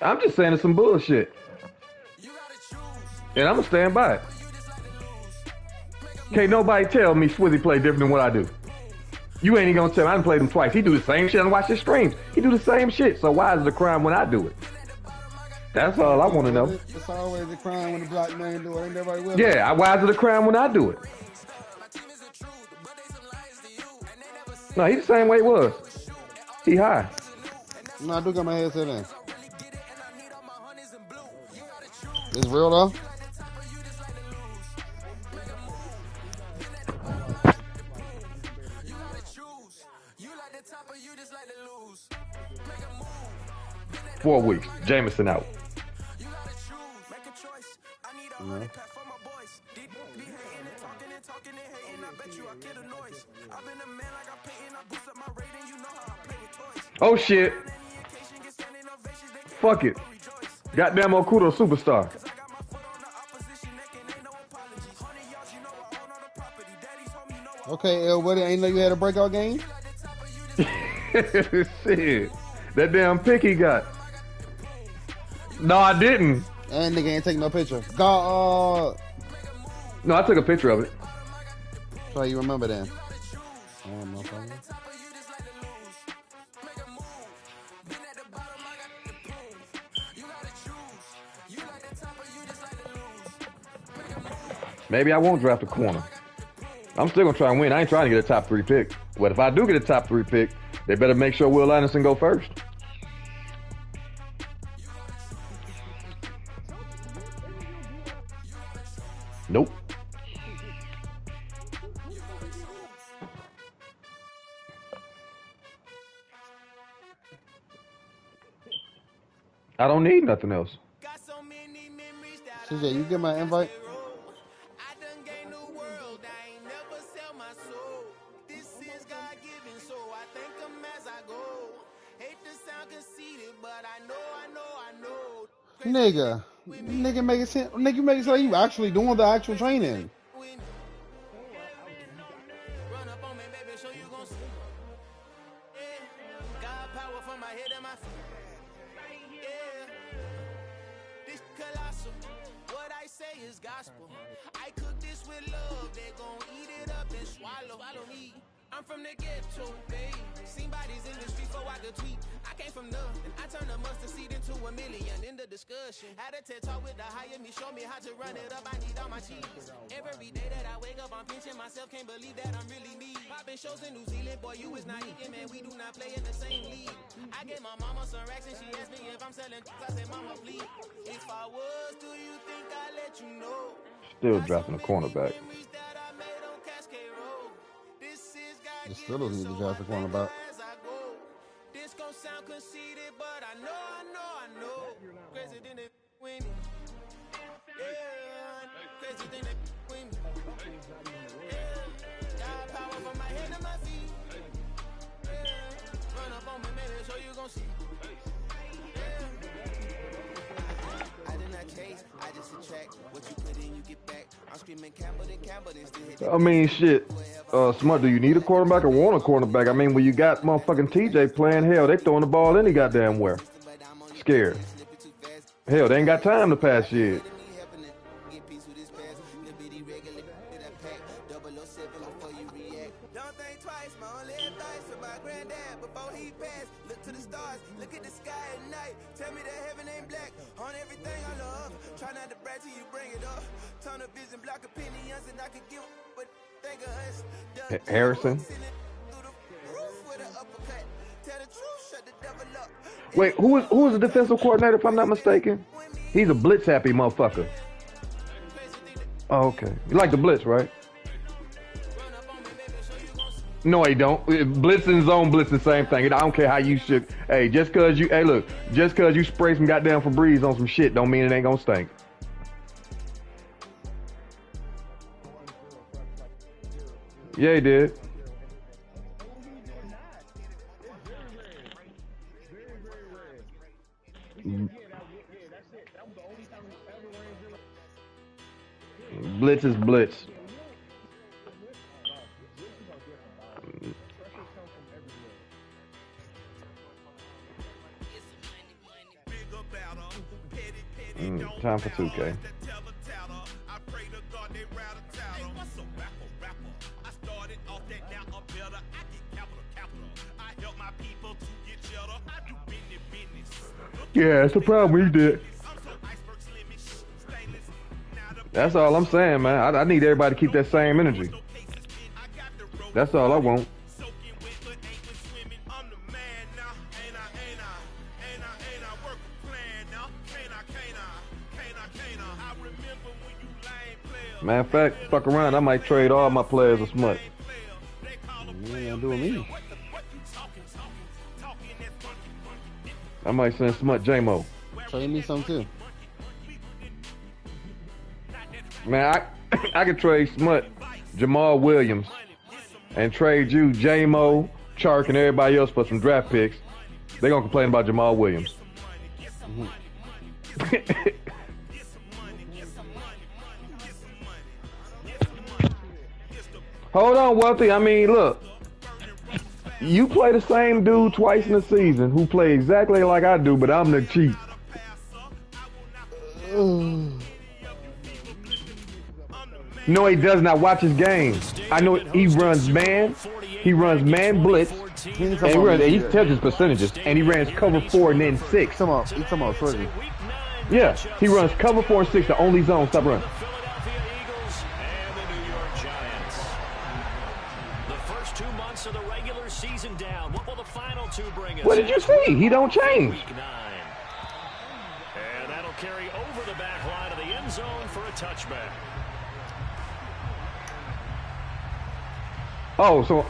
I'm just saying it's some bullshit. And I'm going to stand by it. Can't nobody tell me Swizzy play different than what I do. You ain't even gonna tell me I done played him twice. He do the same shit and watch his streams. He do the same shit. So why is it a crime when I do it? That's all I want to know. It's always a crime when the black man do it. Ain't nobody with it. Yeah, why is it a crime when I do it? No, he the same way he was. He high. No, I do got my headset in. It's real though. 4 weeks. Jameson out. No. Oh shit. Fuck it. Goddamn Okuda superstar. Okay, L, what? Ain't know you had a breakout game? Shit. That damn pick he got. No, I didn't. And nigga ain't taking no picture. God, No, I took a picture of it. so you remember that? Oh, motherfucker. Maybe I won't draft a corner. I'm still gonna try and win. I ain't trying to get a top 3 pick. But if I do get a top 3 pick, they better make sure Will Anderson go first. Nope. I don't need nothing else. CJ, you get my invite? Nigga make it sense. Nigga make it so you actually doing the actual training. I'm from the ghetto, babe. Seen bodies in the street, so I could tweet. I came from nothing. I turned a mustard seed into a million. In the discussion, had a TED talk with the higher me, show me how to run it up. I need all my cheese. Every day that I wake up, I'm pinching myself. Can't believe that I'm really me. Popping shows in New Zealand, boy, you is not eating, man. We do not play in the same league. I gave my mama some racks and she asked me if I'm selling. I said, Mama, please. If I was, do you think I let you know? Still drafting a cornerback. The Steelers need to draft a cornerback. This gon' sound conceited, but I know. Crazy than they win. Yeah, crazy than they win. Yeah, got power from my head to my feet. Yeah, run up on me, maybe so you gon' see. I did not chase, I just attract. What you put in, you get back. I'm screaming Campbell, then still hit. I mean, shit. Smart, do you need a quarterback or want a quarterback? I mean, when you got motherfucking TJ playing, hell, they throwing the ball any goddamn where. Scared. Hell, they ain't got time to pass shit. Don't think twice, my only advice for my granddad before he passed. Look to the stars, look at the sky at night. Tell me that heaven ain't black on everything I love. Try not to brag till you bring it up. Turn of vision, block opinions, and I could give but think of us. Harrison. Wait, who is the defensive coordinator, if I'm not mistaken? He's a blitz happy motherfucker. Oh, okay. You like the blitz, right? No, he don't. Blitz and zone blitz the same thing. I don't care how you should. Hey, just cause you spray some goddamn Febreze on some shit don't mean it ain't gonna stink. Yeah, he did. Blitz is blitz. Time for 2K. Yeah, it's the problem we did. That's all I'm saying, man. I need everybody to keep that same energy. That's all I want. Matter of fact, fuck around, I might trade all my players with Smut. You ain't gonna do with me. I might send Smut J-Mo. Trade me some too. Man, I could trade Smut Jamal Williams and trade you J-Mo, Chark, and everybody else for some draft picks. They gonna complain about Jamal Williams. Hold on, Wealthy. I mean, look. You play the same dude twice in the season who play exactly like I do, but I'm the cheat. No, he does not watch his game. I know he runs man. He runs man blitz. And he tells his percentages. And he runs cover 4 and then 6. He's talking about Shorty. Yeah, he runs cover 4 and 6, the only zone. Stop running. What did you see? He don't change. And that'll carry over the back line of the end zone for a touchback. Oh, so.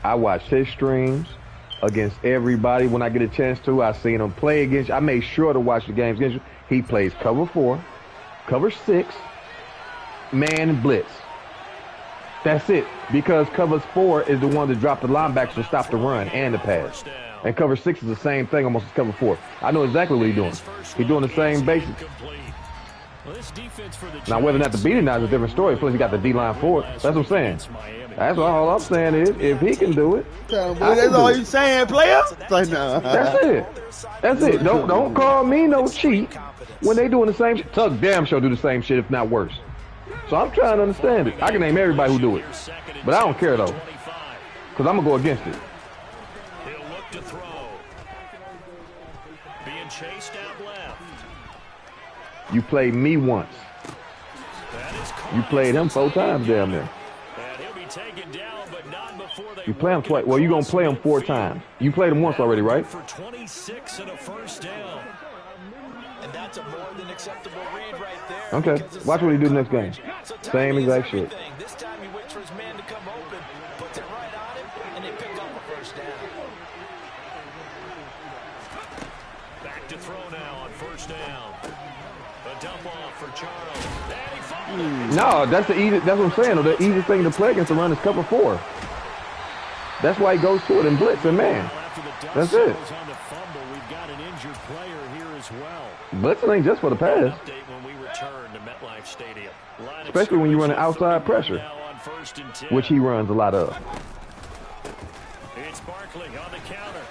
I watched his streams against everybody when I get a chance to. I seen him play against you. I made sure to watch the games against you. He plays cover 4, cover 6, man blitz. That's it. Because cover 4 is the one that dropped the linebackers to stop the run and the pass. And cover 6 is the same thing almost as cover 4. I know exactly what he's doing. He's doing the same basics. Now, whether or not to beat it now is a different story. Plus, he got the D-line for it. That's what I'm saying. That's all I'm saying is, if he can do it, that's all you saying, player? Like, nah. That's it. That's it. Don't call me no cheat when they doing the same shit. Tuck damn sure do the same shit, if not worse. So I'm trying to understand it. I can name everybody who do it, but I don't care though, because I'm gonna go against it. He'll look to throw. Being chased out left. You played me once. You played him 4 times down there. You play him twice. Well, you're going to play him 4 times. You played him once already, right? For 26 and a first down. And that's a more than acceptable read right there. Okay. Watch what he do next game. Same exact shit. This time he waits for his man to come open, puts it right on him, and they pick up a first down. Back to throw now on first down. A dump off for Charles. No, that's the easy. That's what I'm saying. The easiest thing to play against the run is cover 4. That's why he goes to it and blitz and man. That's it. Blitzing ain't just for the pass. Especially when you run an outside pressure, which he runs a lot of. It's Barkley on the counter.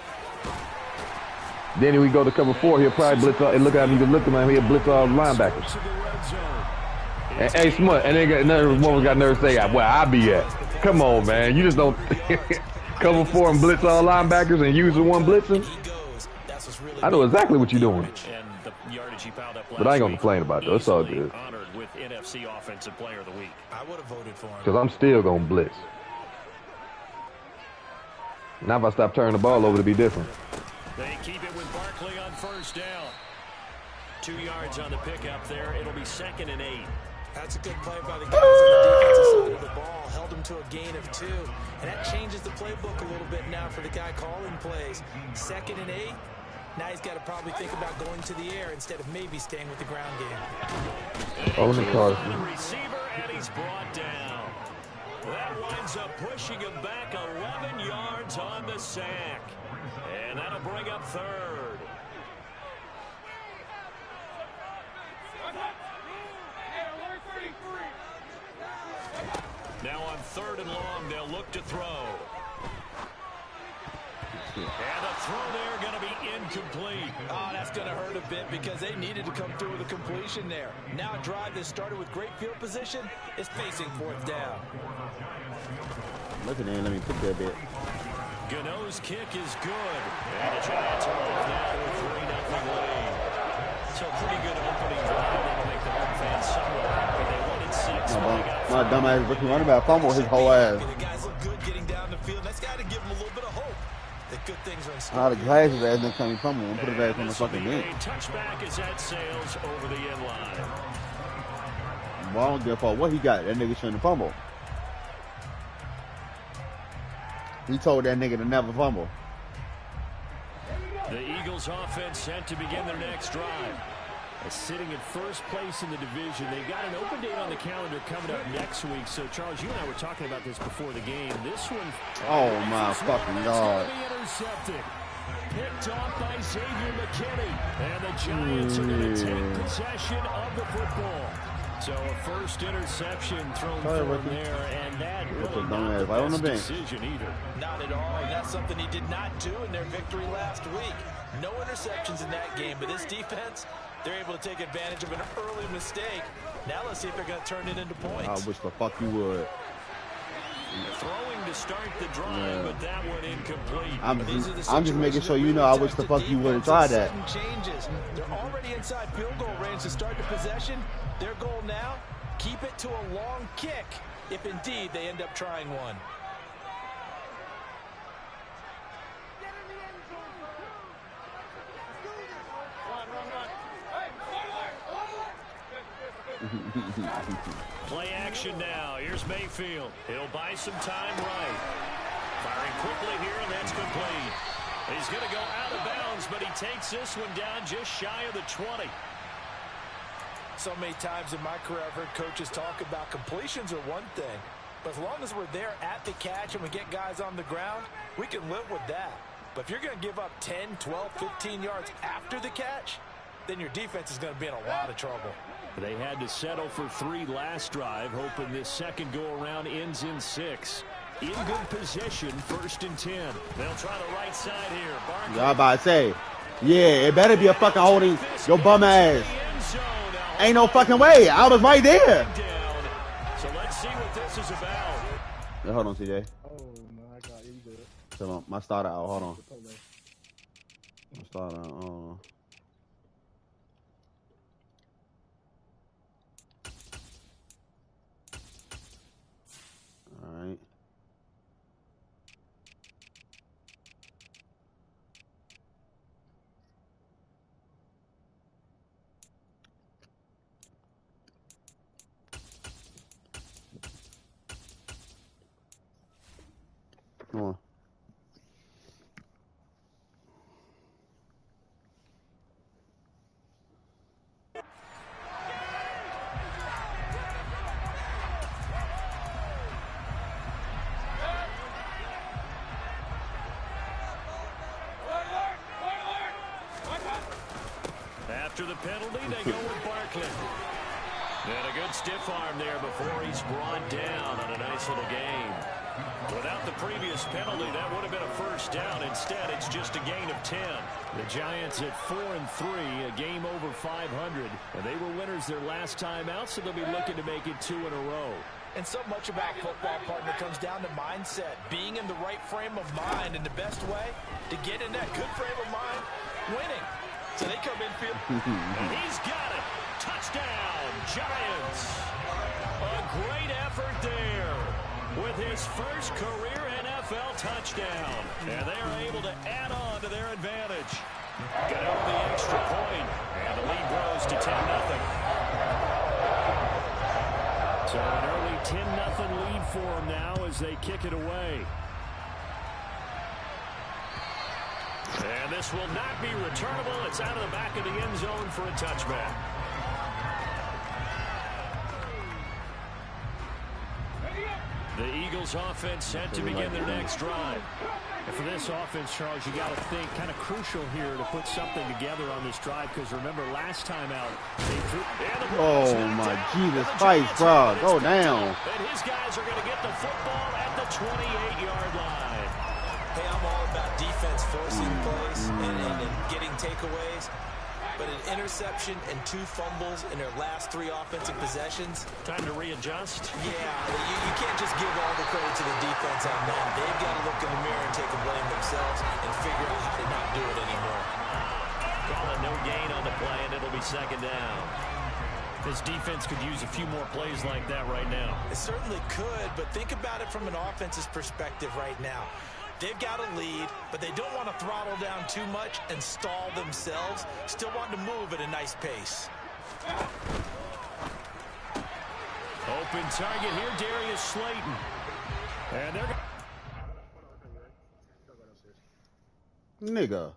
Then if we go to cover 4, he'll probably blitz all, and look at him, you look at him, he'll blitz all the linebackers. And, hey, Smut, and they got another woman got nerves to say, where I be at. Come on, man. You just don't cover 4 and blitz all linebackers and use the one blitzing. I know exactly what you're doing. But I ain't gonna complain about it. It's all good. Because I'm still gonna blitz. Now if I stop turning the ball over, it'll be different. They keep it with Barkley on first down. 2 yards on the pickup there. It'll be 2nd and 8. That's a good play by the guys on the defensive side of the ball. Held him to a gain of 2. And that changes the playbook a little bit now for the guy calling plays. 2nd and 8. Now he's got to probably think about going to the air instead of maybe staying with the ground game. Only Carson. The receiver, and he's brought down. That winds up pushing him back 11 yards Eagles on the sack. And that'll bring up third. Now on 3rd and long, they'll look to throw. And a throw there going to be incomplete. Oh, that's going to hurt a bit because they needed to come through with a completion there. Now a drive that started with great field position is facing 4th down. Look at that. Let me pick that bit. Gano's kick is good. And the Giants are off now with 3-0 lead. So pretty good opening drive. That'll make the home fans somewhat happy. They wanted 6. My dumbass rookie running back fumble his whole ass. The guys look good getting down the field. That's got to give them a little bit of hope that good things are in store. Out of glasses ass next time he fumble and put his ass on the fucking bench. Touchback is at Sales over the end line. Well, I don't give a fuck what he got. That nigga shouldn't fumble. He told that nigga to never fumble. The Eagles offense set to begin their next drive. Sitting in first place in the division. They've got an open date on the calendar coming up next week. So, Charles, you and I were talking about this before the game. This one... Oh, my fucking God. Intercepted. Picked off by Xavier McKinney. And the Giants are going to take possession of the football. So a first interception thrown from there, and that really not the best decision either. Not at all, and that's something he did not do in their victory last week. No interceptions in that game, but this defense, they're able to take advantage of an early mistake. Now let's see if they're going to turn it into points. I wish the fuck you would. Throwing to start the drive, but that one incomplete. I'm just making sure you know I wish the fuck you wouldn't try that. Changes. They're already inside field goal range to start the possession. Their goal now, keep it to a long kick, if indeed they end up trying one. Play action now. Here's Mayfield. He'll buy some time right. Firing quickly here, and that's complete. He's going to go out of bounds, but he takes this one down just shy of the 20. So many times in my career, I've heard coaches talk about completions are one thing, but as long as we're there at the catch and we get guys on the ground, we can live with that. But if you're going to give up 10, 12, 15 yards after the catch, then your defense is going to be in a lot of trouble. They had to settle for 3 last drive, hoping this second go-around ends in 6. In good position, 1st and 10. They'll try the right side here. Barkley. Y'all about to say, yeah, it better be a fucking holding your bum ass. Ain't no fucking way. I was right there. So let's see what this is about. Yeah, hold on, CJ. Oh my God, you good? Hold on, my starter out. Hold on. My starter out. All right. Come on. After the penalty, they go with Barkley. And a good stiff arm there before he's brought down on a nice little gain. Without the previous penalty, that would have been a first down. Instead, it's just a gain of 10. The Giants at 4-3, a game over 500. And they were winners their last time out, so they'll be looking to make it 2 in a row. And so much about football, partner, comes down to mindset. Being in the right frame of mind, and the best way to get in that good frame of mind, winning. So they come in field. And he's got it. Touchdown, Giants. A great effort there with his first career NFL touchdown. And they are able to add on to their advantage. Get over the extra point, and the lead grows to 10-0. So an early 10-0 lead for them now as they kick it away. And this will not be returnable. It's out of the back of the end zone for a touchback. The Eagles offense set to begin their next drive. And for this offense, Charles, you got to think kind of crucial here to put something together on this drive because remember last time out, they threw. Oh my Jesus Christ, bro. Go down. And his guys are going to get the football at the 28-yard line. Hey, I'm all about defense forcing plays and getting takeaways. But an interception and 2 fumbles in their last 3 offensive possessions. Time to readjust. Yeah, you can't just give all the credit to the defense on them. They've got to look in the mirror and take the blame themselves and figure out how to not do it anymore. Calling no gain on the play, and it'll be 2nd down. This defense could use a few more plays like that right now. It certainly could, but think about it from an offense's perspective right now. They've got a lead, but they don't want to throttle down too much and stall themselves. Still want to move at a nice pace. Open target here, Darius Slayton. And they're Nigga.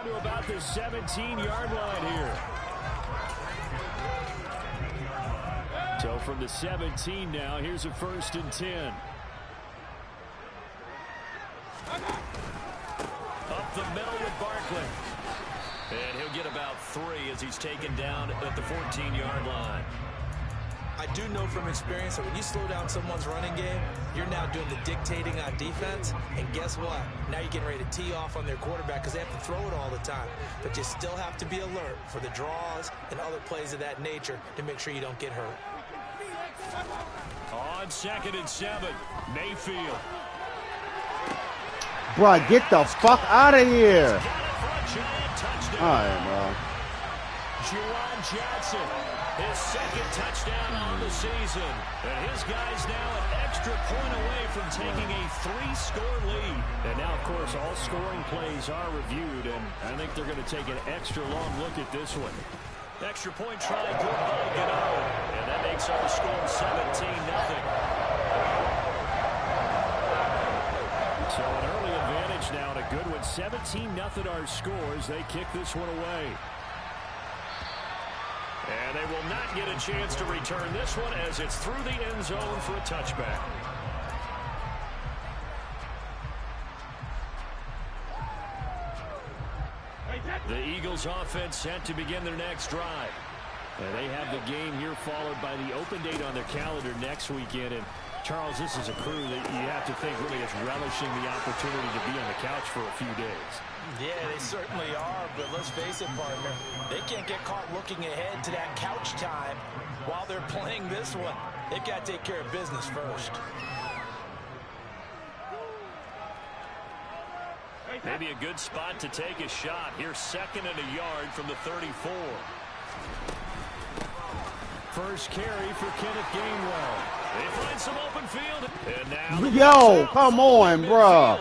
to about the 17-yard line here. So from the 17 now, here's a 1st and 10. Up the middle with Barkley. And he'll get about 3 as he's taken down at the 14-yard line. I do know from experience that when you slow down someone's running game, you're now doing the dictating on defense. And guess what? Now you're getting ready to tee off on their quarterback because they have to throw it all the time. But you still have to be alert for the draws and other plays of that nature to make sure you don't get hurt. On 2nd and 7, Mayfield. Bro, get the fuck out of here. Touchdown. All right, bro. Juwan Johnson, his 2nd touchdown on the season. And his guys now an extra point away from taking a 3-score lead. And now, of course, all scoring plays are reviewed, and I think they're going to take an extra long look at this one. Extra point try, good by Gano. And that makes our score 17-0. So an early advantage now and a good one. 17-0 our scores. They kick this one away. And they will not get a chance to return this one as it's through the end zone for a touchback. The Eagles offense set to begin their next drive. And they have the game here followed by the open date on their calendar next weekend. And Charles, this is a crew that you have to think really is relishing the opportunity to be on the couch for a few days. Yeah, they certainly are, but let's face it, partner. They can't get caught looking ahead to that couch time while they're playing this one, they've got to take care of business first. Maybe a good spot to take a shot. Here's 2nd and a yard from the 34. First carry for Kenneth Gainwell. They find some open field. And now Yo, come on, bro.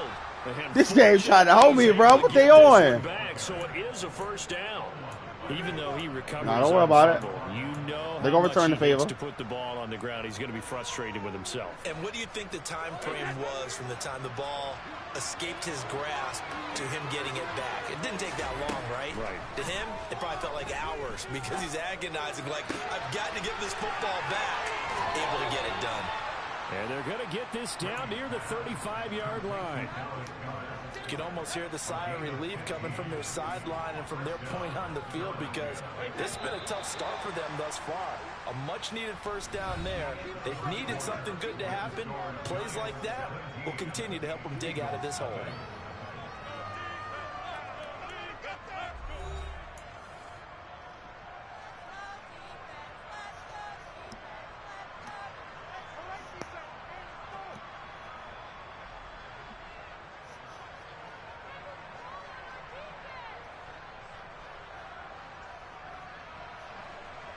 This game trying to hold me, bro. What they on? So it is a first down. Even though he recovers, don't worry about it. You know they're gonna return the favor. To put the ball on the ground, he's going to be frustrated with himself. And what do you think the time frame was from the time the ball escaped his grasp to him getting it back? It didn't take that long, right? Right. To him, it probably felt like hours because he's agonizing, like, I've got to get this football back. Able to get it done. And they're going to get this down near the 35-yard line. You can almost hear the sigh of relief coming from their sideline and from their point on the field because this has been a tough start for them thus far. A much-needed first down there. They've needed something good to happen. Plays like that will continue to help them dig out of this hole.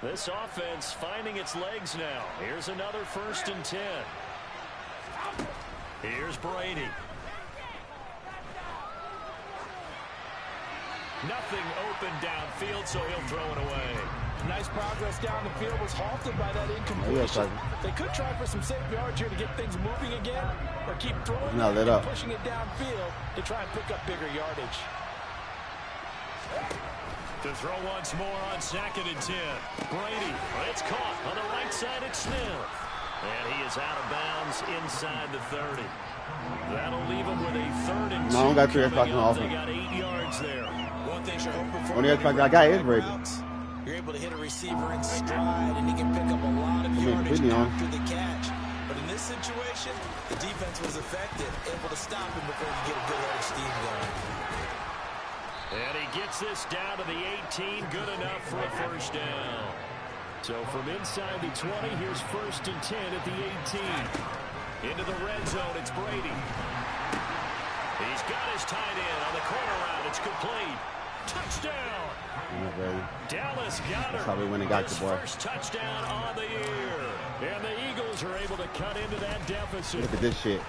This offense finding its legs now. Here's another 1st and 10. Here's Brady. Nothing open downfield, so he'll throw it away. Nice progress down the field was halted by that incompletion. They could try for some safe yards here to get things moving again, or keep throwing and pushing it downfield to try and pick up bigger yardage. To throw once more on 2nd and 10. Brady, it's caught on the right side at Smith. And he is out of bounds inside the 30. That'll leave him with a 3rd and 2. No, I don't got 3 o'clock in the They got 8 yards there. One thing you're hoping for. Only o'clock I got is Brady. You're able to hit a receiver in stride, and he can pick up a lot of yardage after the catch. But in this situation, the defense was effective, able to stop him before he could get a good old steam going. And he gets this down to the 18. Good enough for a first down. So from inside the 20, here's 1st and 10 at the 18. Into the red zone, it's Brady. He's got his tight end on the corner route. It's complete. Touchdown. Dallas Goedert. That's how we went and got the boy. First touchdown on the year. And the Eagles are able to cut into that deficit. Look at this shit.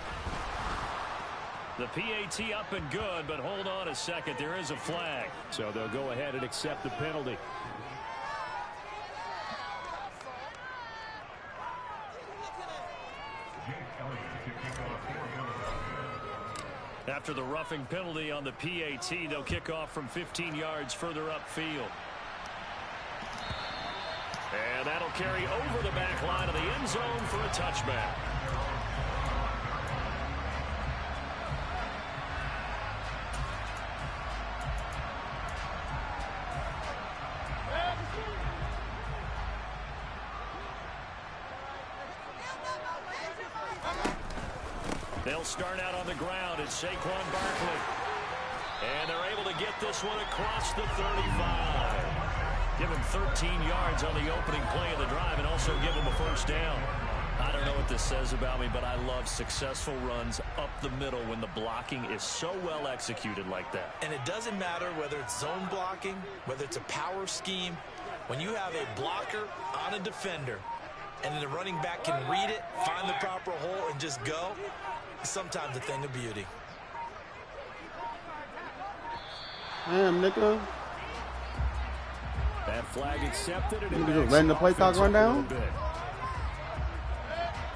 The PAT up and good, but hold on a second. There is a flag. So they'll go ahead and accept the penalty. After the roughing penalty on the PAT, they'll kick off from 15 yards further upfield. And that'll carry over the back line of the end zone for a touchback. They'll start out on the ground. It's Saquon Barkley. And they're able to get this one across the 35. Give him 13 yards on the opening play of the drive and also give him a first down. I don't know what this says about me, but I love successful runs up the middle when the blocking is so well executed like that. And it doesn't matter whether it's zone blocking, whether it's a power scheme. When you have a blocker on a defender and then the running back can read it, find the proper hole, and just go, it's sometimes a thing of beauty. Damn, nigga. That flag accepted. You just letting the play clock run down?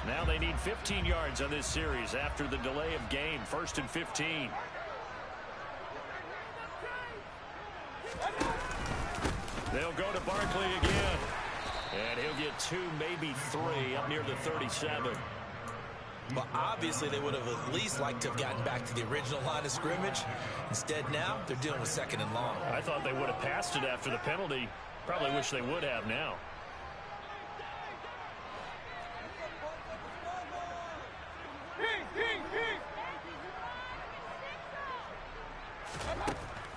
Now they need 15 yards on this series after the delay of game. 1st and 15. They'll go to Barkley again. And he'll get 2, maybe 3 up near the 37. But obviously they would have at least liked to have gotten back to the original line of scrimmage. Instead now, they're dealing with 2nd and long. I thought they would have passed it after the penalty. Probably wish they would have now.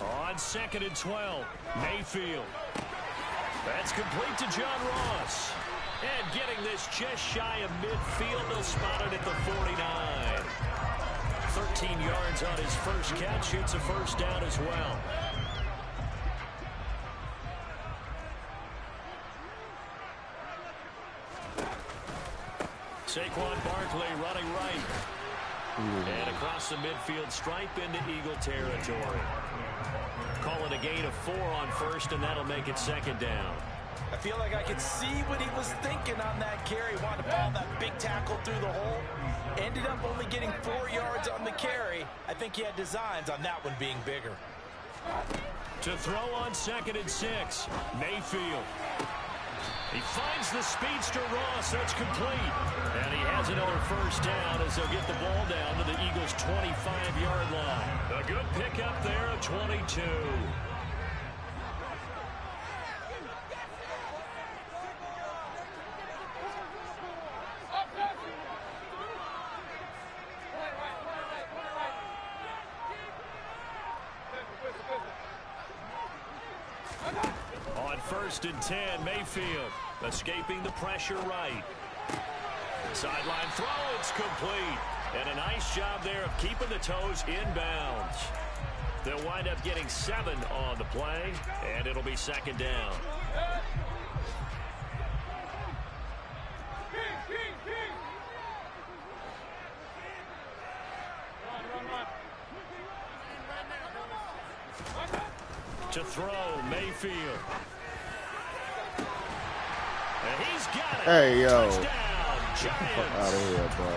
On 2nd and 12, Mayfield. That's complete to John Ross. is just shy of midfield. They'll spot it at the 49. 13 yards on his first catch. It's a first down as well. Saquon Barkley running right. And across the midfield stripe into Eagle territory. Call it a gain of 4 on first, and that'll make it second down. I feel like I could see what he was thinking on that carry. Wanted to ball that big tackle through the hole. Ended up only getting 4 yards on the carry. I think he had designs on that one being bigger. To throw on 2nd and 6, Mayfield. He finds the speedster Ross. That's complete. And he has another first down as they'll get the ball down to the Eagles' 25-yard line. A good pickup there of 22. On 1st and 10, Mayfield escaping the pressure right. Sideline throw, it's complete. And a nice job there of keeping the toes inbounds. They'll wind up getting 7 on the play, and it'll be second down. To throw, Mayfield. And he's got it. Hey, yo. Touchdown, Giants. Out of here, bro.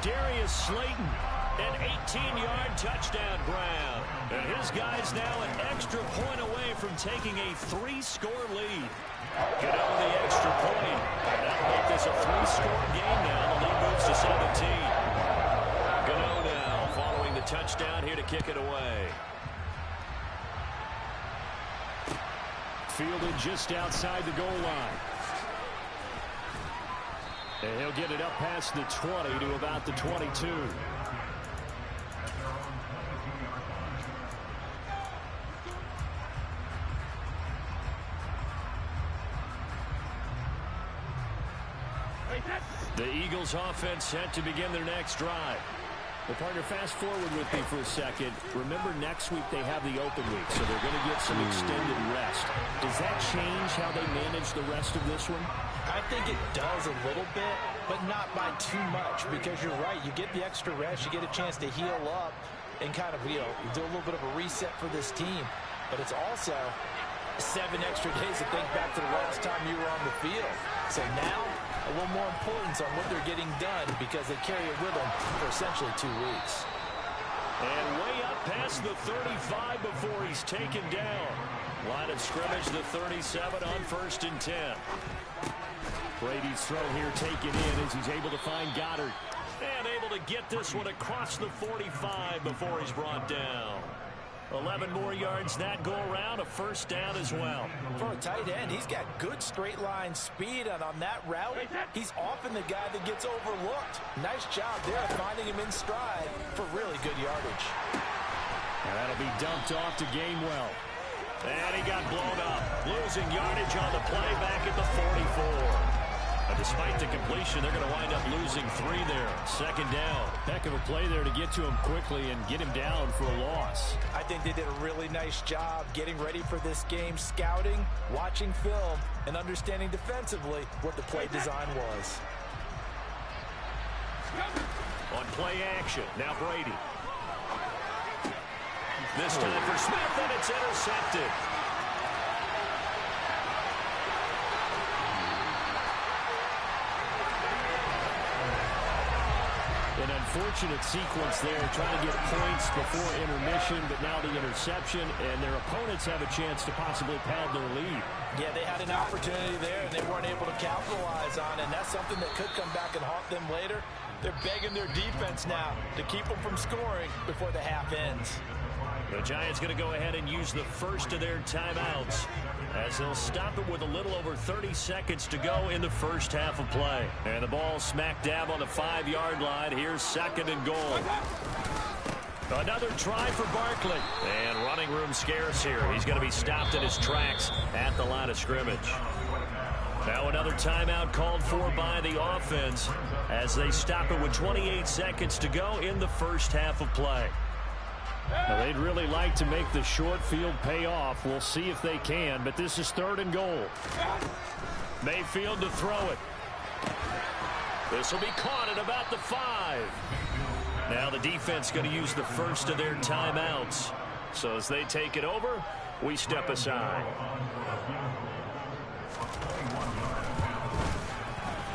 Darius Slayton, an 18-yard touchdown grab. And his guy's now an extra point away from taking a 3-score lead. Get out the extra point. That'll make this a 3-score game now. The lead moves to 17. Gano now following the touchdown here to kick it away. Fielded just outside the goal line. And he'll get it up past the 20 to about the 22. The Eagles offense set to begin their next drive. Well, partner, fast forward with me for a second. Remember, next week they have the open week, so they're going to get some extended rest. Does that change how they manage the rest of this one? I think it does a little bit, but not by too much, because you're right. You get the extra rest. You get a chance to heal up and kind of, you do a little bit of a reset for this team. But it's also 7 extra days to think back to the last time you were on the field. So now, a little more importance on what they're getting done because they carry it with them for essentially 2 weeks. And way up past the 35 before he's taken down. Line of scrimmage, the 37 on 1st and 10. Brady's throw here taken in as he's able to find Goddard. And able to get this one across the 45 before he's brought down. 11 more yards that go around, a first down as well. For a tight end, he's got good straight line speed, and on that route, he's often the guy that gets overlooked. Nice job there finding him in stride for really good yardage. And that'll be dumped off to Gainwell. And he got blown up, losing yardage on the play back at the 44. Despite the completion, they're going to wind up losing 3 there. Second down. Heck of a play there to get to him quickly and get him down for a loss. I think they did a really nice job getting ready for this game, scouting, watching film, and understanding defensively what the play design was. On play action, now Brady. This time for Smith, and it's intercepted. An unfortunate sequence there, trying to get points before intermission, but now the interception, and their opponents have a chance to possibly pad their lead. Yeah, they had an opportunity there, and they weren't able to capitalize on it, and that's something that could come back and haunt them later. They're begging their defense now to keep them from scoring before the half ends. The Giants going to go ahead and use the first of their timeouts as they'll stop it with a little over 30 seconds to go in the first half of play. And the ball smack dab on the 5-yard line. Here's 2nd and goal. Another try for Barkley. And running room scarce here. He's going to be stopped in his tracks at the line of scrimmage. Now another timeout called for by the offense as they stop it with 28 seconds to go in the first half of play. Now they'd really like to make the short field pay off. We'll see if they can, but this is 3rd and goal. Mayfield to throw it. This will be caught at about the 5. Now the defense going to use the first of their timeouts. So as they take it over, we step aside.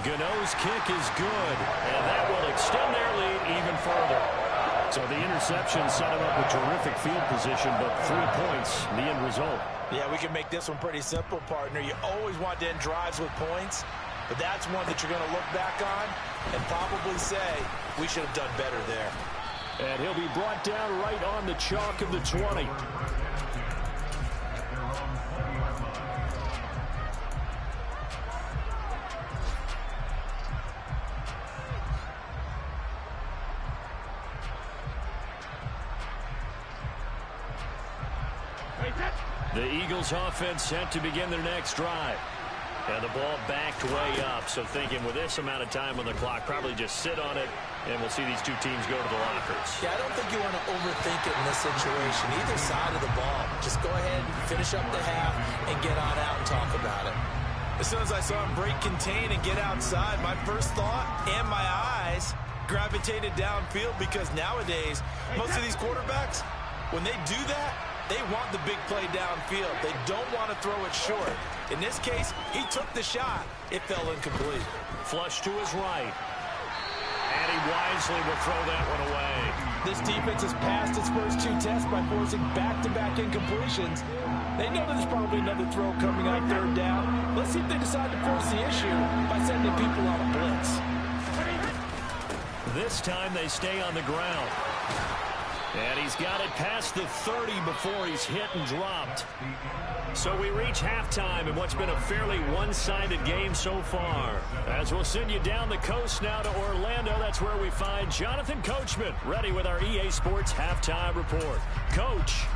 Gano's kick is good, and that will extend their lead even further. So the interception set him up with terrific field position, but 3 points, the end result. Yeah, we can make this one pretty simple, partner. You always want to end drives with points, but that's one that you're going to look back on and probably say, we should have done better there. And he'll be brought down right on the chalk of the 20. The Eagles offense set to begin their next drive. And the ball backed way up, so thinking with this amount of time on the clock, probably just sit on it, and we'll see these two teams go to the lockers. Yeah, I don't think you want to overthink it in this situation. Either side of the ball. Just go ahead and finish up the half and get on out and talk about it. As soon as I saw him break contain and get outside, my first thought and my eyes gravitated downfield because nowadays, most of these quarterbacks, when they do that, they want the big play downfield. They don't want to throw it short. In this case, he took the shot. It fell incomplete. Flush to his right. And he wisely will throw that one away. This defense has passed its first 2 tests by forcing back-to-back incompletions. They know there's probably another throw coming on 3rd down. Let's see if they decide to force the issue by sending people on a blitz. This time they stay on the ground. And he's got it past the 30 before he's hit and dropped. So we reach halftime in what's been a fairly one-sided game so far. As we'll send you down the coast now to Orlando, that's where we find Jonathan Coachman ready with our EA Sports Halftime Report. Coach.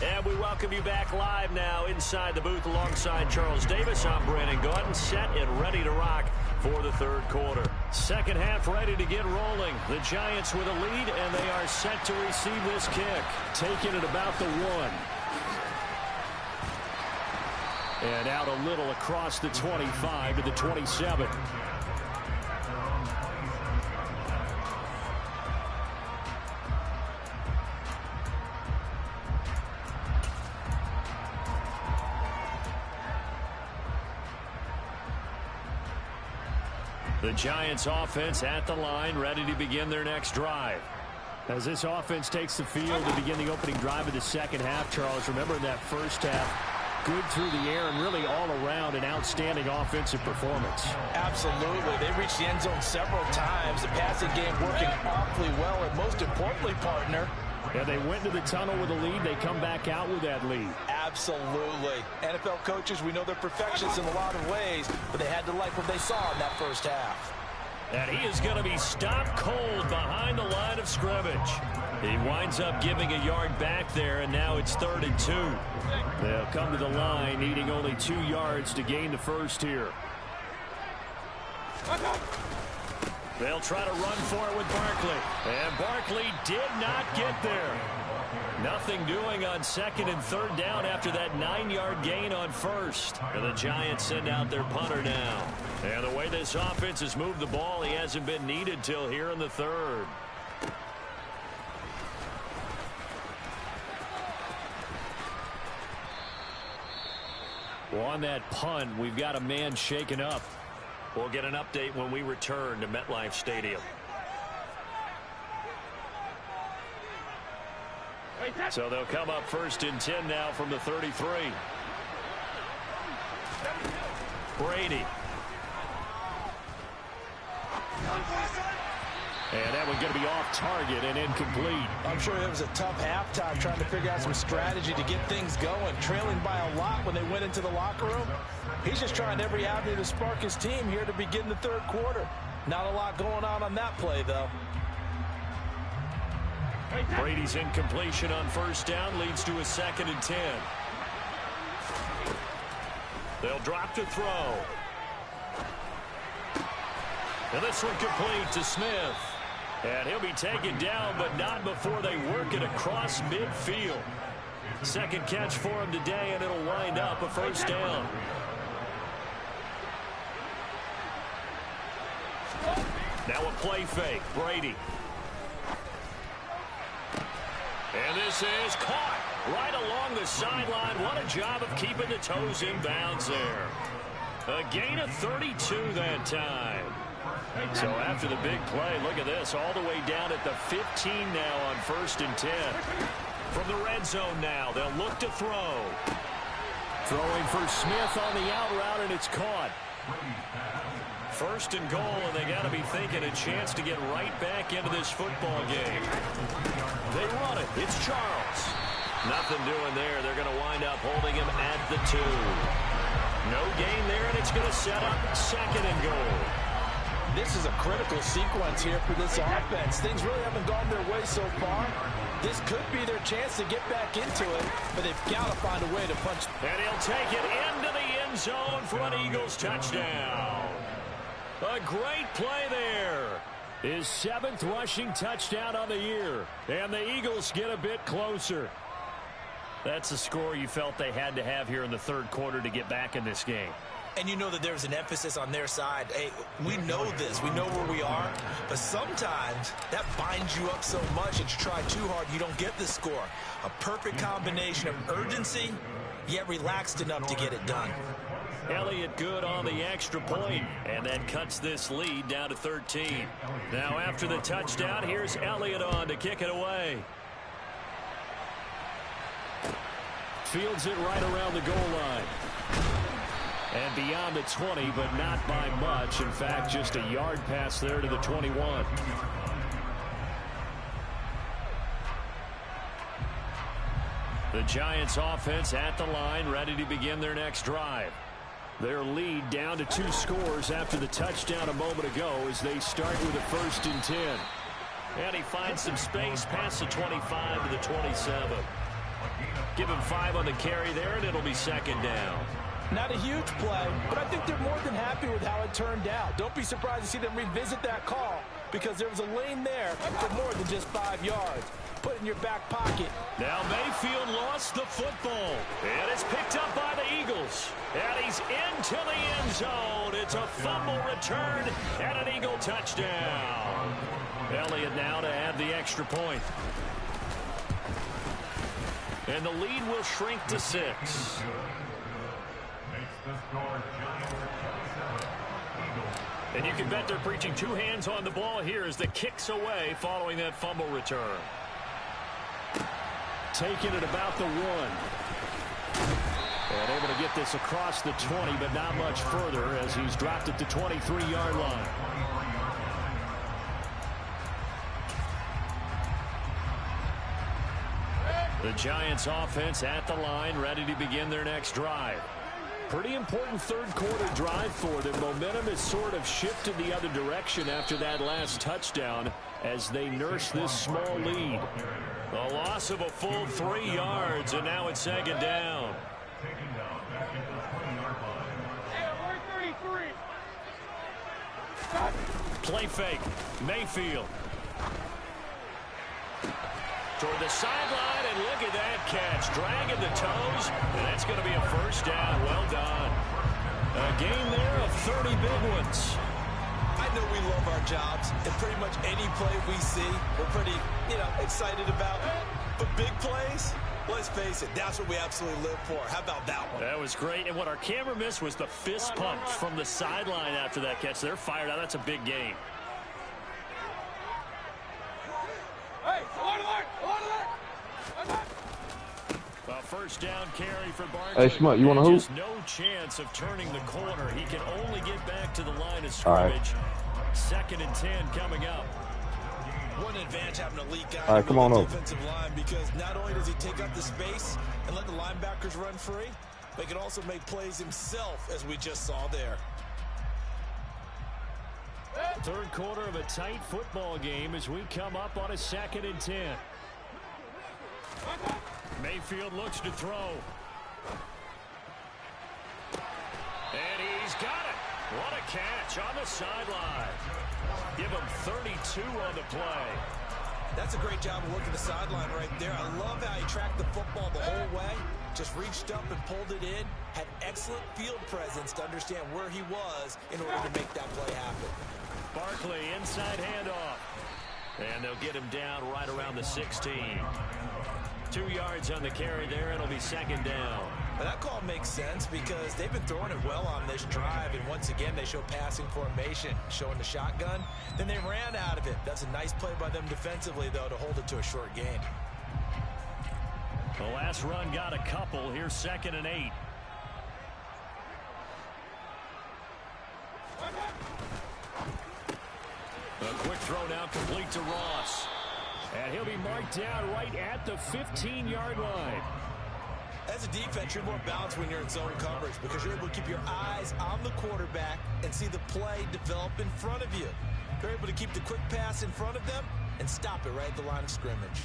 And we welcome you back live now inside the booth alongside Charles Davis. I'm Brandon Gordon, set and ready to rock for the 3rd quarter. Second half ready to get rolling. The Giants with a lead, and they are set to receive this kick. Taking it about the 1. And out a little across the 25 to the 27. The Giants offense at the line, ready to begin their next drive. As this offense takes the field to begin the opening drive of the second half, Charles, remember in that first half, good through the air and really all around an outstanding offensive performance. Absolutely. They reached the end zone several times. The passing game working awfully well, and most importantly, partner, yeah, they went to the tunnel with a lead. They come back out with that lead. Absolutely. NFL coaches, we know they're perfectionists in a lot of ways, but they had to like what they saw in that first half. And he is going to be stopped cold behind the line of scrimmage. He winds up giving a yard back there, and now it's 3rd and 2. They'll come to the line, needing only 2 yards to gain the first here. They'll try to run for it with Barkley. And Barkley did not get there. Nothing doing on 2nd and 3rd down after that 9-yard gain on 1st. And the Giants send out their punter now. And the way this offense has moved the ball, he hasn't been needed till here in the 3rd. Well, on that punt, we've got a man shaken up. We'll get an update when we return to MetLife Stadium. So they'll come up 1st and 10 now from the 33. Brady. And that one's going to be off target and incomplete. I'm sure it was a tough halftime trying to figure out some strategy to get things going. Trailing by a lot when they went into the locker room. He's just trying every avenue to spark his team here to begin the 3rd quarter. Not a lot going on that play, though. Brady's incompletion on 1st down leads to a 2nd and 10. They'll drop to throw. And this one complete to Smith. And he'll be taken down, but not before they work it across midfield. Second catch for him today, and it'll wind up a first down. Now a play fake. Brady. And this is caught right along the sideline. What a job of keeping the toes in bounds there. A gain of 32 that time. So after the big play, look at this. All the way down at the 15 now on 1st and 10. From the red zone now, they'll look to throw. Throwing for Smith on the out route, and it's caught. 1st and goal, and they got to be thinking a chance to get right back into this football game. They run it. It's Charles. Nothing doing there. They're going to wind up holding him at the 2. No gain there, and it's going to set up 2nd and goal. This is a critical sequence here for this offense. Things really haven't gone their way so far. This could be their chance to get back into it, but they've got to find a way to punch. And he'll take it into the end zone for an Eagles touchdown. A great play there. His 7th rushing touchdown on the year. And the Eagles get a bit closer. That's a score you felt they had to have here in the 3rd quarter to get back in this game. And you know that there's an emphasis on their side. Hey, we know this. We know where we are. But sometimes that binds you up so much that you try too hard, you don't get the score. A perfect combination of urgency, yet relaxed enough to get it done. Elliott good on the extra point, and that cuts this lead down to 13. Now after the touchdown, here's Elliott on to kick it away. Fields it right around the goal line. And beyond the 20, but not by much. In fact, just a yard pass there to the 21. The Giants offense at the line, ready to begin their next drive. Their lead down to 2 scores after the touchdown a moment ago as they start with a 1st and 10. And he finds some space past the 25 to the 27. Give him 5 on the carry there, and it'll be 2nd down. Not a huge play, but I think they're more than happy with how it turned out. Don't be surprised to see them revisit that call because there was a lane there for more than just 5 yards. Put it in your back pocket. Now Mayfield lost the football, and it's picked up by the Eagles. And he's into the end zone. It's a fumble return and an Eagle touchdown. Elliott now to add the extra point. And the lead will shrink to 6. And you can bet they're preaching 2 hands on the ball here as the kicks away following that fumble return. Taking it about the 1. And able to get this across the 20, but not much further as he's dropped at the 23-yard line. The Giants offense at the line, ready to begin their next drive. Pretty important 3rd quarter drive for them. Momentum has sort of shifted the other direction after that last touchdown as they nurse this small lead. A loss of a full 3 yards, and now it's 2nd down. Play fake. Mayfield. Toward the sideline, and look at that catch. Dragging the toes, and that's going to be a 1st down. Well done. A gain there of 30 big ones. I know we love our jobs, and pretty much any play we see, we're pretty, excited about. But big plays, let's face it, that's what we absolutely live for. How about that one? That was great, and what our camera missed was the fist pump from the sideline after that catch. They're fired out. That's a big gain. A 1st down carry for Barkley. Hey, Smut, you want to hoop? Just no chance of turning the corner. He can only get back to the line of scrimmage. 2nd and 10 coming up. One advantage having a lead guy All right, come on the over. defensive line because not only does he take up the space and let the linebackers run free, but he can also make plays himself, as we just saw there. 3rd quarter of a tight football game as we come up on a 2nd and 10. Mayfield looks to throw. What a catch on the sideline. Give him 32 on the play. That's a great job of working the sideline right there. I love how he tracked the football the whole way. Just reached up and pulled it in. Had excellent field presence to understand where he was in order to make that play happen. Barkley, inside handoff. And they'll get him down right around the 16. 2 yards on the carry there. It'll be second down. But that call makes sense because they've been throwing it well on this drive. And once again, they show passing formation, showing the shotgun. Then they ran out of it. That's a nice play by them defensively, though, to hold it to a short gain. The last run got a couple. Here's 2nd and 8. A quick throw now complete to Ross. And he'll be marked down right at the 15-yard line. As a defense, you're more balanced when you're in zone coverage because you're able to keep your eyes on the quarterback and see the play develop in front of you. You're able to keep the quick pass in front of them and stop it right at the line of scrimmage.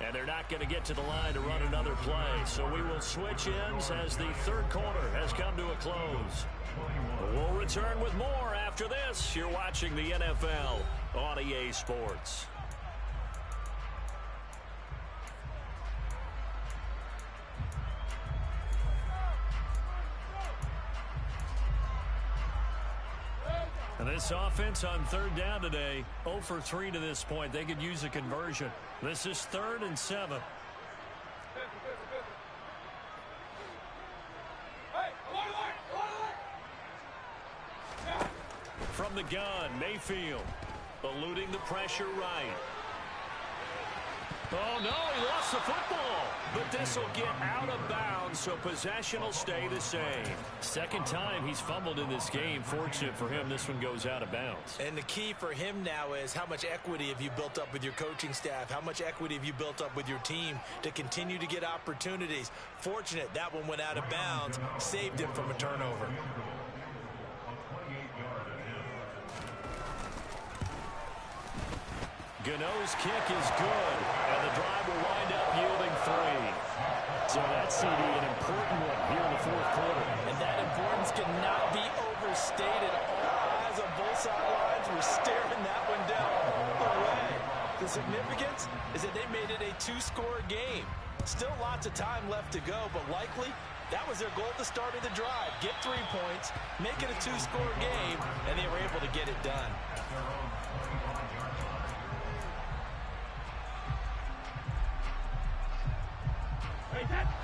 And they're not going to get to the line to run another play. So we will switch ends as the third quarter has come to a close. We'll return with more after this. You're watching the NFL on EA Sports. And this offense on third down today, 0 for 3 to this point. They could use a conversion. This is 3rd and 7. From the gun, Mayfield eluding the pressure right. Oh, no, he lost the football. But this will get out of bounds, so possession will stay the same. Second time he's fumbled in this game. Fortunate for him, this one goes out of bounds. And the key for him now is how much equity have you built up with your coaching staff? How much equity have you built up with your team to continue to get opportunities? Fortunate that one went out of bounds, saved him from a turnover. Gano's kick is good, and the drive will wind up yielding 3. So that's CD, an important one here in the fourth quarter. And that importance cannot be overstated. All eyes on both sidelines were staring that one down all the way. The significance is that they made it a 2-score game. Still lots of time left to go, but likely that was their goal at the start of the drive. Get 3 points, make it a 2-score game, and they were able to get it done.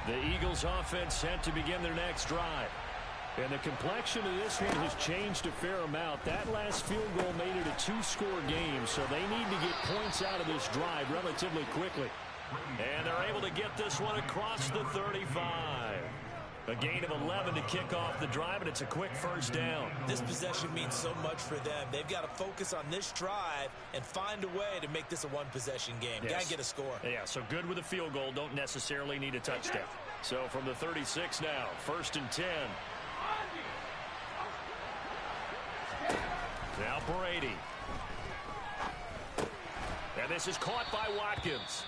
The Eagles offense set to begin their next drive. And the complexion of this one has changed a fair amount. That last field goal made it a 2-score game, so they need to get points out of this drive relatively quickly. And they're able to get this one across the 35. A gain of 11 to kick off the drive, and it's a quick first down. This possession means so much for them. They've got to focus on this drive and find a way to make this a one-possession game. Yes. Got to get a score. Yeah, so good with a field goal. Don't necessarily need a touchdown. So from the 36 now, 1st and 10. Now Brady. And this is caught by Watkins.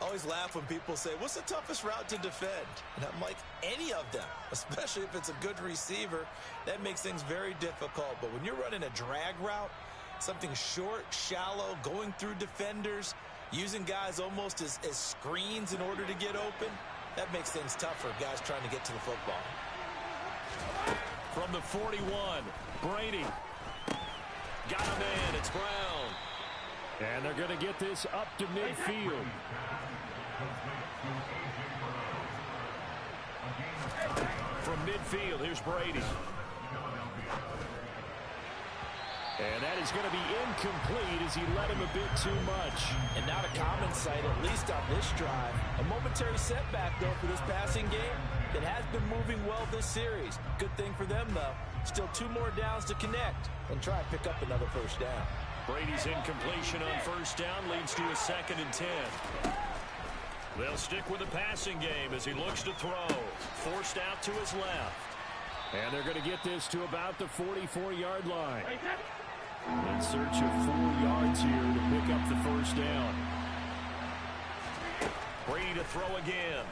I always laugh when people say, what's the toughest route to defend? And I'm like, any of them, especially if it's a good receiver. That makes things very difficult. But when you're running a drag route, something short, shallow, going through defenders, using guys almost as screens in order to get open, that makes things tough for guys trying to get to the football. From the 41, Brady. Got him in. It's Brown. And they're going to get this up to midfield. From midfield, here's Brady. And that is going to be incomplete as he led him a bit too much. And not a common sight, at least on this drive. A momentary setback, though, for this passing game that has been moving well this series. Good thing for them, though. Still 2 more downs to connect and try and pick up another first down. Brady's incompletion on first down leads to a 2nd and 10. They'll stick with the passing game as he looks to throw. Forced out to his left. And they're going to get this to about the 44-yard line. In search of 4 yards here to pick up the first down. to throw again.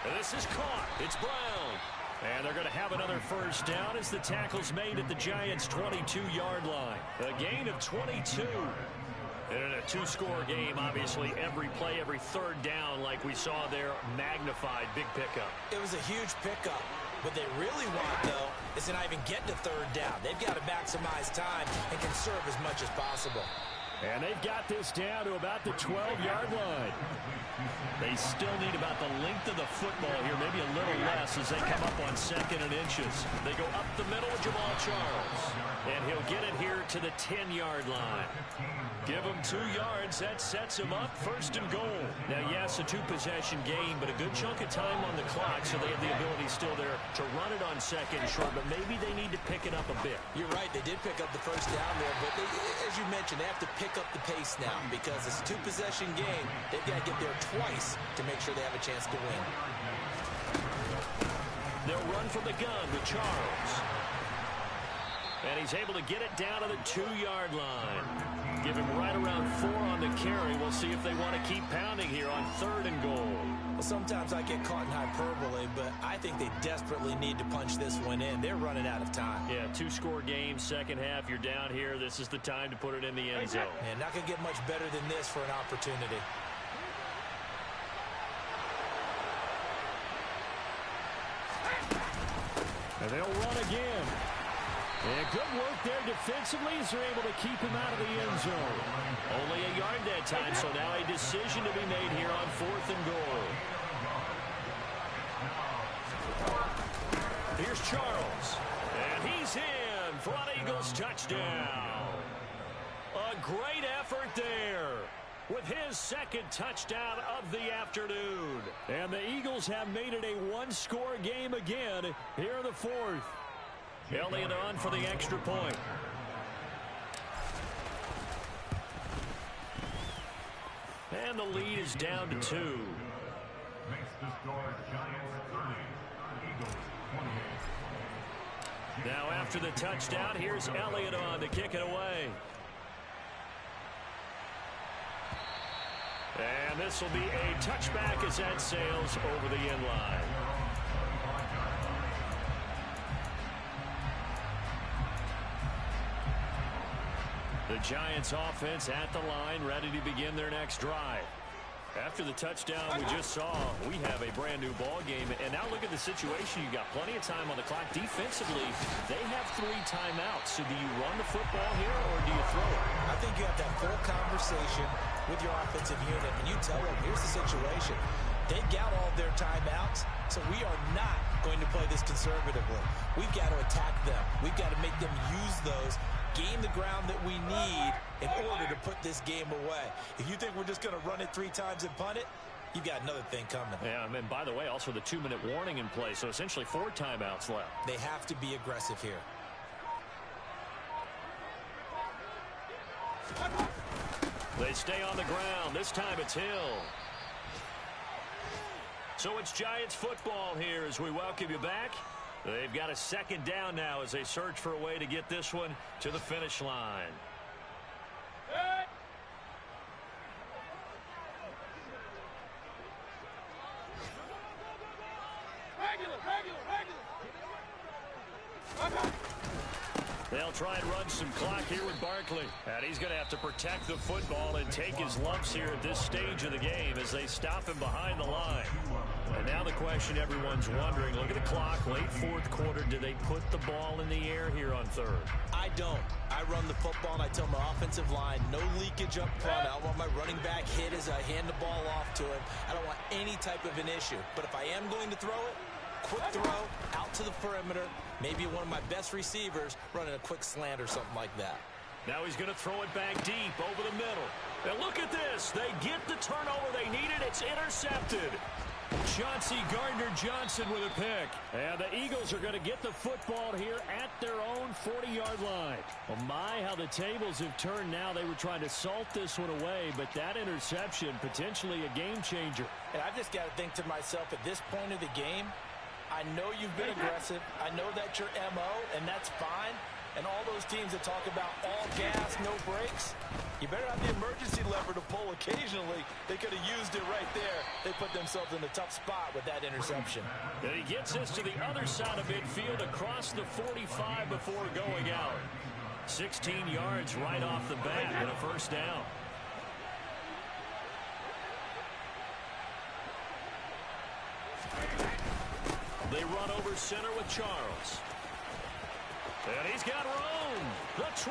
And this is caught. It's Brown. And they're going to have another first down as the tackle's made at the Giants' 22-yard line. A gain of 22. And in a two-score game, obviously, every play, every third down, like we saw there, magnified. Big pickup. It was a huge pickup. What they really want, though, is to not even get to third down. They've got to maximize time and conserve as much as possible. And they've got this down to about the 12-yard line. They still need about the length of the football here, maybe a little less as they come up on 2nd and inches. They go up the middle with Jamal Charles. And he'll get it here to the 10-yard line. Give him 2 yards. That sets him up 1st and goal. Now, yes, a 2-possession game, but a good chunk of time on the clock, so they have the ability still there to run it on 2nd and short, but maybe they need to pick it up a bit. You're right. They did pick up the first down there, but as you mentioned, they have to pick up the pace now because it's a 2-possession game. They've got to get there twice to make sure they have a chance to win. They'll run from the gun with Charles. And he's able to get it down to the 2-yard line. Give him right around 4 on the carry. We'll see if they want to keep pounding here on 3rd and goal. Well, sometimes I get caught in hyperbole, but I think they desperately need to punch this one in. They're running out of time. Yeah, 2-score game, second half. You're down here. This is the time to put it in the end zone. And not going to get much better than this for an opportunity. And they'll run again. And good work there defensively as they're able to keep him out of the end zone. Only a yard that time, so now a decision to be made here on 4th and goal. Here's Charles. And he's in for an Eagles touchdown. A great effort there with his 2nd touchdown of the afternoon. And the Eagles have made it a 1-score game again here in the 4th. Elliott on for the extra point. And the lead is down to 2. Now after the touchdown, here's Elliott on to kick it away. And this will be a touchback as that sails over the end line. The Giants offense at the line, ready to begin their next drive. After the touchdown we just saw, we have a brand new ball game. And now look at the situation. You got plenty of time on the clock. Defensively, they have 3 timeouts. So do you run the football here or do you throw it? I think you have that full conversation with your offensive unit, and you tell them, here's the situation. They've got all their timeouts, so we are not going to play this conservatively. We've got to attack them. We've got to make them use those, gain the ground that we need in order to put this game away. If you think we're just going to run it 3 times and punt it, you've got another thing coming. Yeah, and by the way, also the 2-minute warning in play, so essentially 4 timeouts left. They have to be aggressive here. They stay on the ground. This time it's Hill. So it's Giants football here as we welcome you back. They've got a 2nd down now as they search for a way to get this one to the finish line. They'll try and run some clock here with Barkley. And he's going to have to protect the football and take his lumps here at this stage of the game as they stop him behind the line. And now the question everyone's wondering, look at the clock, late 4th quarter, do they put the ball in the air here on 3rd? I don't. I run the football and I tell my offensive line, no leakage up front. I don't want my running back hit as I hand the ball off to him. I don't want any type of an issue. But if I am going to throw it, quick throw out to the perimeter, maybe one of my best receivers running a quick slant or something like that. Now he's going to throw it back deep over the middle. And look at this. They get the turnover they needed. It's intercepted. Chauncey Gardner-Johnson with a pick. And the Eagles are going to get the football here at their own 40-yard line. Well, my, how the tables have turned now. They were trying to salt this one away, but that interception, potentially a game changer. And I've just got to think to myself, at this point of the game, I know you've been aggressive. I know that's your MO, and that's fine. And all those teams that talk about all gas, no brakes, You better have the emergency lever to pull occasionally. They could have used it right there. They put themselves in a tough spot with that interception. And he gets this to the other side of midfield across the 45 before going out. 16 yards right off the bat and a first down. They run over center with Charles. And he's got room. The 20.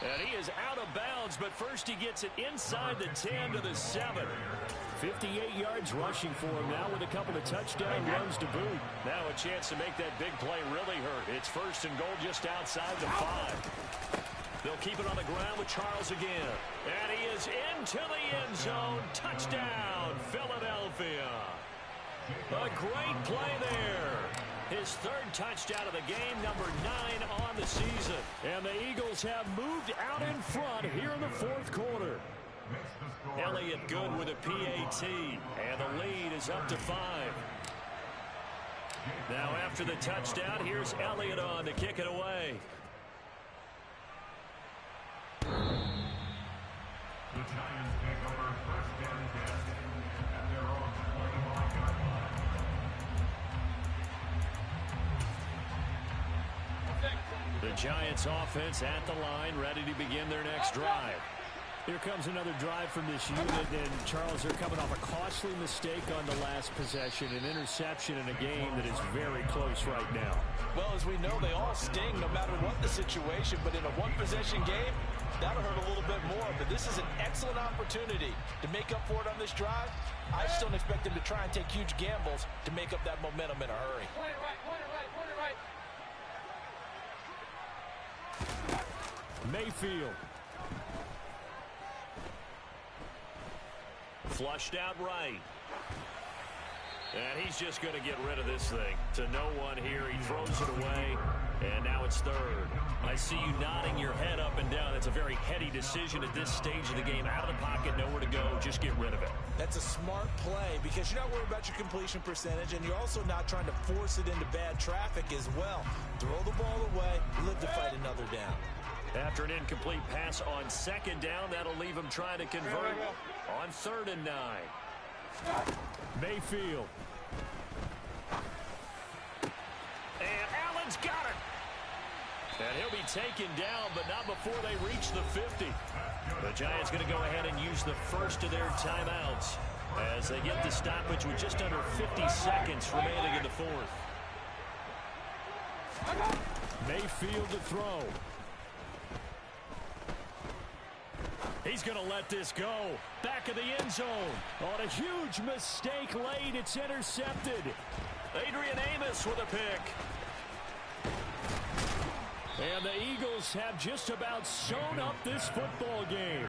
And he is out of bounds, but first he gets it inside the 10 to the 7. 58 yards rushing for him now with a couple of touchdown runs to boot. Now a chance to make that big play really hurt. It's first and goal just outside the 5. They'll keep it on the ground with Charles again. And he is into the end zone. Touchdown, Philadelphia. A great play there. His third touchdown of the game, number 9 on the season. And the Eagles have moved out in front here in the fourth quarter. Elliott good with a PAT. And the lead is up to 5. Now after the touchdown, here's Elliott on to kick it away. The Giants take over first and 10 at their own 21 yard line. The Giants offense at the line, ready to begin their next drive. Here comes another drive from this unit, and Charles, they're coming off a costly mistake on the last possession, an interception in a game that is very close right now. Well, as we know, they all sting no matter what the situation, but in a one-possession game, that'll hurt a little bit more. But this is an excellent opportunity to make up for it on this drive. I just don't expect them to try and take huge gambles to make up that momentum in a hurry. Mayfield. Flushed out right. And he's just going to get rid of this thing. To no one here. He throws it away. And now it's third. I see you nodding your head up and down. It's a very heady decision at this stage of the game. Out of the pocket, nowhere to go. Just get rid of it. That's a smart play because you're not worried about your completion percentage, and you're also not trying to force it into bad traffic as well. Throw the ball away, live to fight another down. After an incomplete pass on second down, that'll leave him trying to convert on 3rd and 9. Mayfield. And Allen's got it. And he'll be taken down, but not before they reach the 50. The Giants going to go ahead and use the first of their timeouts as they get the stoppage with just under 50 seconds remaining in the fourth. Mayfield to throw. He's going to let this go. Back of the end zone. On a huge mistake late, it's intercepted. Adrian Amos with a pick. And the Eagles have just about sewn up this football game.